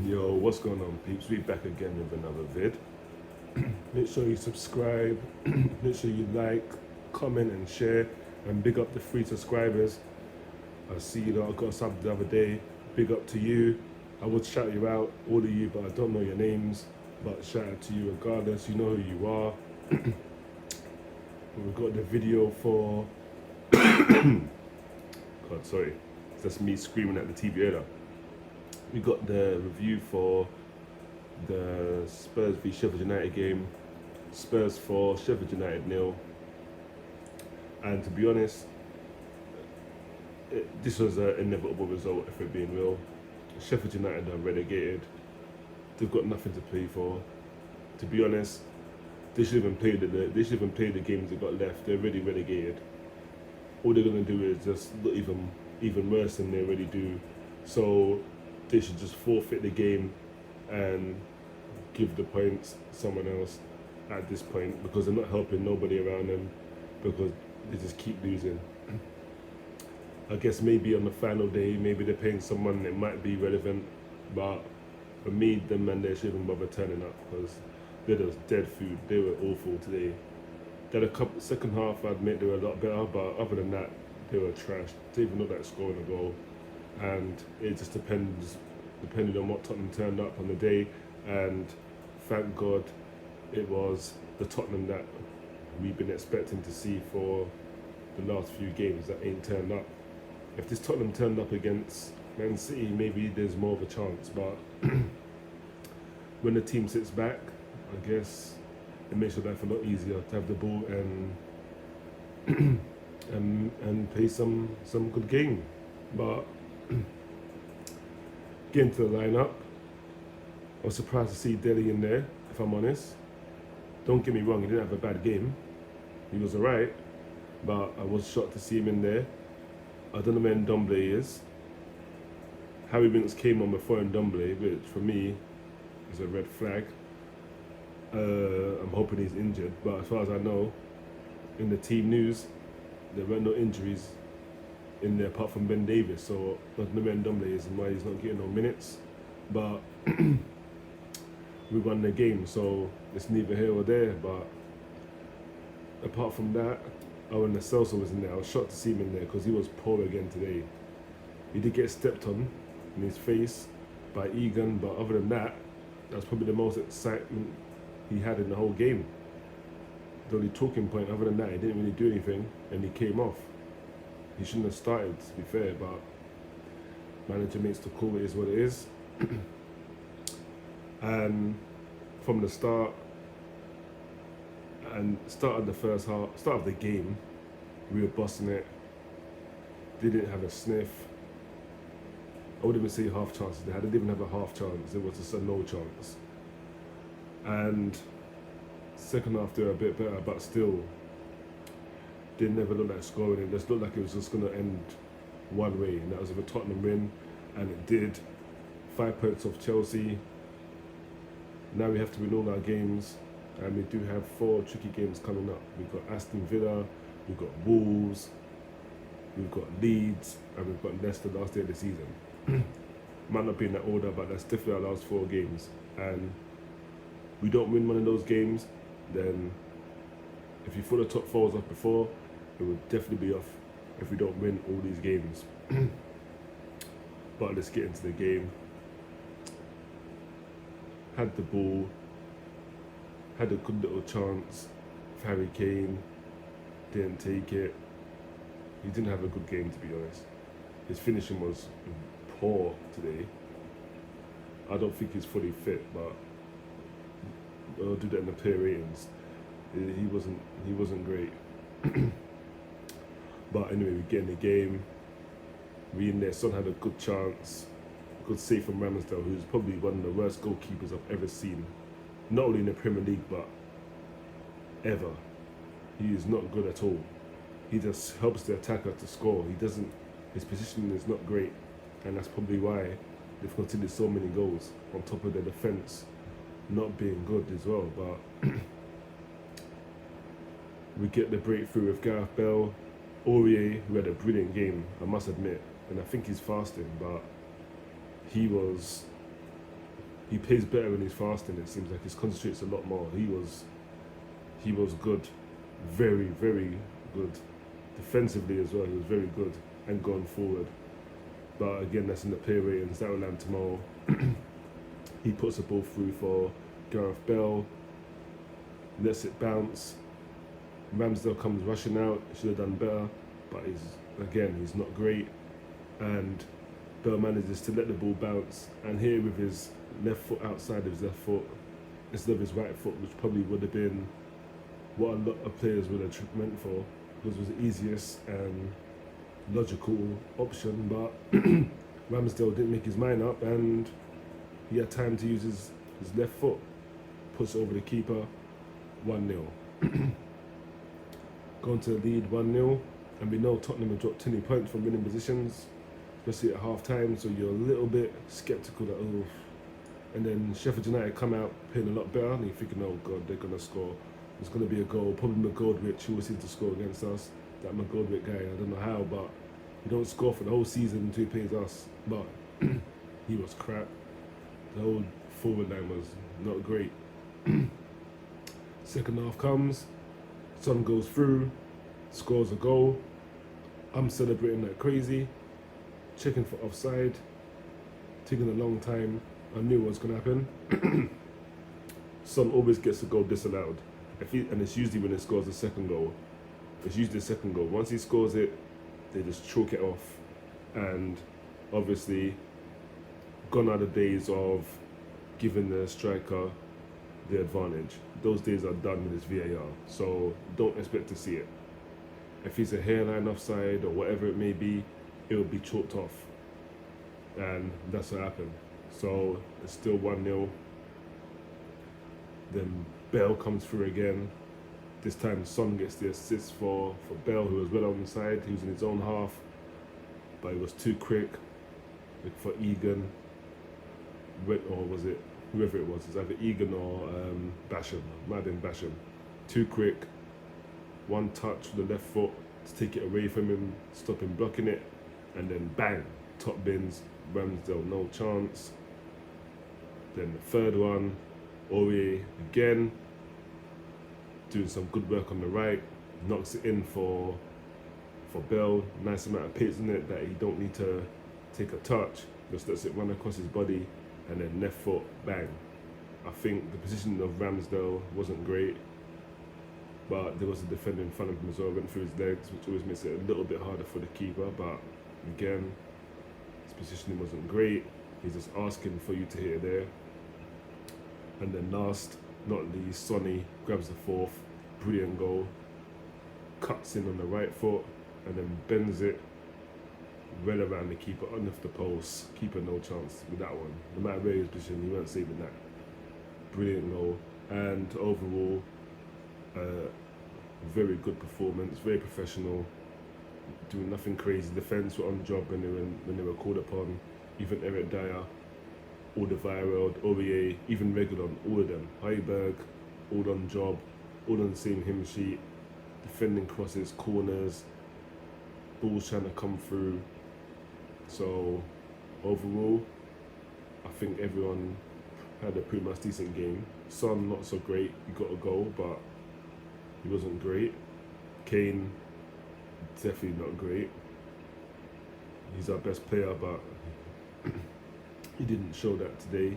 Yo, what's going on, peeps? We back again with another vid. Make sure you subscribe, make sure you like, comment and share, and big up the free subscribers. I see you lot, I got a sub the other day. Big up to you. I would shout you out, all of you, but I don't know your names. But shout out to you regardless, you know who you are. We've got the video for God, sorry. That's me screaming at the TV earlier. We got the review for the Spurs v Sheffield United game. Spurs 4, Sheffield United 0. And to be honest, this was an inevitable result, if we're being real. Sheffield United are relegated. They've got nothing to play for. To be honest, they should even play the games they got left. They're already relegated. All they're gonna do is just look even worse than they already do. So they should just forfeit the game and give the points to someone else at this point, because they're not helping nobody around them, because they just keep losing. I guess maybe on the final day, maybe they're paying someone that might be relevant, but for me, them man, they shouldn't bother turning up, because they're just dead food. They were awful today. They had a couple, second half, I'd admit they were a lot better, but other than that, they were trash. They didn't even look like scoring a goal. And it just depended on what Tottenham turned up on the day, and thank God it was the Tottenham that we've been expecting to see for the last few games that ain't turned up. If this Tottenham turned up against Man City, maybe there's more of a chance, but when the team sits back, I guess it makes your life a lot easier to have the ball and play some good game. But getting to the lineup, I was surprised to see Dele in there, if I'm honest. Don't get me wrong, he didn't have a bad game. He was alright, but I was shocked to see him in there. I don't know where Ndombele is. Harry Winks came on before Ndombele, which for me is a red flag. I'm hoping he's injured, but as far as I know, in the team news, there were no injuries in there apart from Ben Davis, so I don't know where Ndombele is and why he's not getting no minutes. But we won the game, so it's neither here or there. But apart from that, when the Celso was in there, I was shocked to see him in there because he was poor again today. He did get stepped on in his face by Egan, but other than that, that's probably the most excitement he had in the whole game. The only talking point other than that, he didn't really do anything and he came off. He shouldn't have started, to be fair, but manager makes the call, it is what it is. And from the start of the first half, start of the game, we were bossing it. They didn't have a sniff. I wouldn't even say half chances they had. They didn't even have a half chance. It was just a no chance. And second half they were a bit better, but still, they never looked like scoring. It just looked like it was just going to end one way, and that was if a Tottenham win, and it did. 5 points off Chelsea. Now we have to win all our games, and we do have 4 tricky games coming up. We've got Aston Villa, we've got Wolves, we've got Leeds, and we've got Leicester last day of the season. Might not be in that order, but that's definitely our last 4 games. And we don't win one of those games, then if you thought the top 4 was off before, it would definitely be off if we don't win all these games. But let's get into the game. Had the ball, had a good little chance. Harry Kane didn't take it. He didn't have a good game, to be honest. His finishing was poor today. I don't think he's fully fit, but I'll do that in the player ratings. He wasn't great. But anyway, we get in the game. We in there. Son had a good chance, good save from Ramsdale, who's probably one of the worst goalkeepers I've ever seen. Not only in the Premier League, but ever. He is not good at all. He just helps the attacker to score. His positioning is not great, and that's probably why they've conceded so many goals, on top of their defence not being good as well. But we get the breakthrough with Gareth Bale. Aurier, who had a brilliant game, I must admit, and I think he's fasting, but he was He plays better when he's fasting. It seems like he concentrates a lot more. He was good, very very good. Defensively as well, he was very good and going forward. But again, that's in the pay ratings. That will land tomorrow. He puts the ball through for Gareth Bale, lets it bounce. Ramsdale comes rushing out. Should have done better, but he's not great. And Bale manages to let the ball bounce. And here with his left foot outside of his left foot instead of his right foot, which probably would have been what a lot of players would have went for, because it was the easiest and logical option. But Ramsdale didn't make his mind up, and he had time to use his left foot. Puts it over the keeper, 1-0. Going to the lead 1-0, and we know Tottenham have dropped 20 points from winning positions, especially at half time, so you're a little bit sceptical that, oh. And then Sheffield United come out playing a lot better, and you're thinking, oh God, they're going to score. There's going to be a goal, probably McGoldrick, who always seems to score against us. That McGoldrick guy, I don't know how, but he don't score for the whole season until he plays us. But he was crap. The whole forward line was not great. Second half comes, Son goes through, scores a goal. I'm celebrating like crazy, checking for offside, taking a long time. I knew what was going to happen. Son always gets a goal disallowed. And it's usually when he scores the second goal. It's usually the second goal. Once he scores it, they just chalk it off. And obviously, gone are the days of giving the striker the advantage. Those days are done with this VAR. So don't expect to see it. If he's a hairline offside or whatever it may be, it will be chalked off. And that's what happened. So it's still 1-0. Then Bale comes through again. This time Son gets the assist for Bale, who was well on the side. He was in his own half, but he was too quick for Egan. Or was it whoever it was? It's either Egan or Basham. Might have been Basham. Too quick. One touch with the left foot to take it away from him, stop him blocking it, and then bang, top bins. Ramsdale, no chance. Then the third one, Aurier again, doing some good work on the right, knocks it in for Bell. Nice amount of pace in it that he don't need to take a touch, just lets it run across his body, and then left foot, bang. I think the position of Ramsdale wasn't great, but there was a defender in front of him as well, went through his legs, which always makes it a little bit harder for the keeper, but again, his positioning wasn't great. He's just asking for you to hit it there. And then last, not least, Sonny grabs the fourth, brilliant goal, cuts in on the right foot, and then bends it well around the keeper, underneath the post. Keeper no chance with that one. No matter where his position, he weren't saving that. Brilliant goal, and overall, very good performance, very professional, doing nothing crazy. Defence were on the job when they were called upon. Even Eric Dyer, Alderweireld, Aurier, even Reguilon, all of them. Heiberg, all on job, all on the same hymn sheet, defending crosses, corners, balls trying to come through. So overall, I think everyone had a pretty much decent game. Son not so great, he got a goal, but he wasn't great. Kane, definitely not great. He's our best player, but he didn't show that today.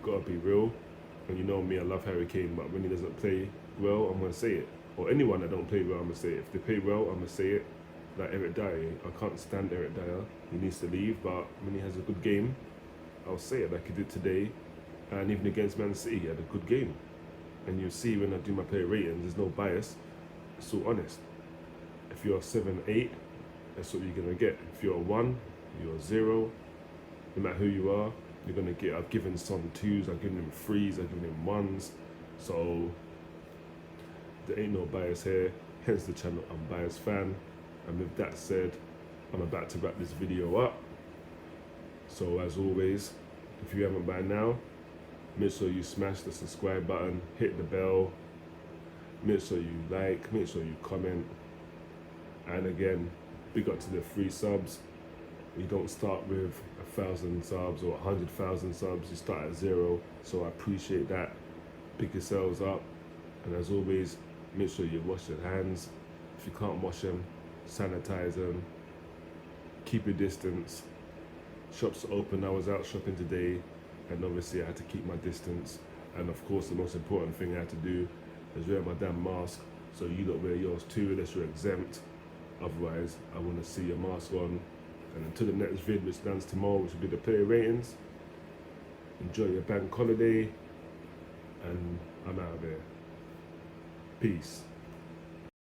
Gotta be real. And you know me, I love Harry Kane, but when he doesn't play well, I'm gonna say it. Or anyone that don't play well, I'm gonna say it. If they play well, I'm gonna say it. Like Eric Dyer, I can't stand Eric Dyer. He needs to leave, but when he has a good game, I'll say it like he did today. And even against Man City, he had a good game. And you see when I do my player ratings, there's no bias. It's so honest. If you're 7, 8, that's what you're gonna get. If you're a 1, you're a 0. No matter who you are, you're gonna get. I've given Son 2s, I've given him 3s, I've given him 1s. So there ain't no bias here. Hence the channel Unbiased Fan. And with that said, I'm about to wrap this video up. So as always, if you haven't by now, make sure you smash the subscribe button, hit the bell, make sure you like, make sure you comment. And again, big up to the free subs. You don't start with 1,000 subs or 100,000 subs. You start at zero, so I appreciate that. Pick yourselves up, and as always, make sure you wash your hands. If you can't wash them, sanitize them. Keep your distance. Shops are open. I was out shopping today, and obviously I had to keep my distance. And of course, the most important thing I had to do is wear my damn mask. So you don't wear yours too, unless you're exempt. Otherwise, I want to see your mask on. And until the next vid, which lands tomorrow, which will be the player ratings. Enjoy your bank holiday, and I'm out of here. Peace.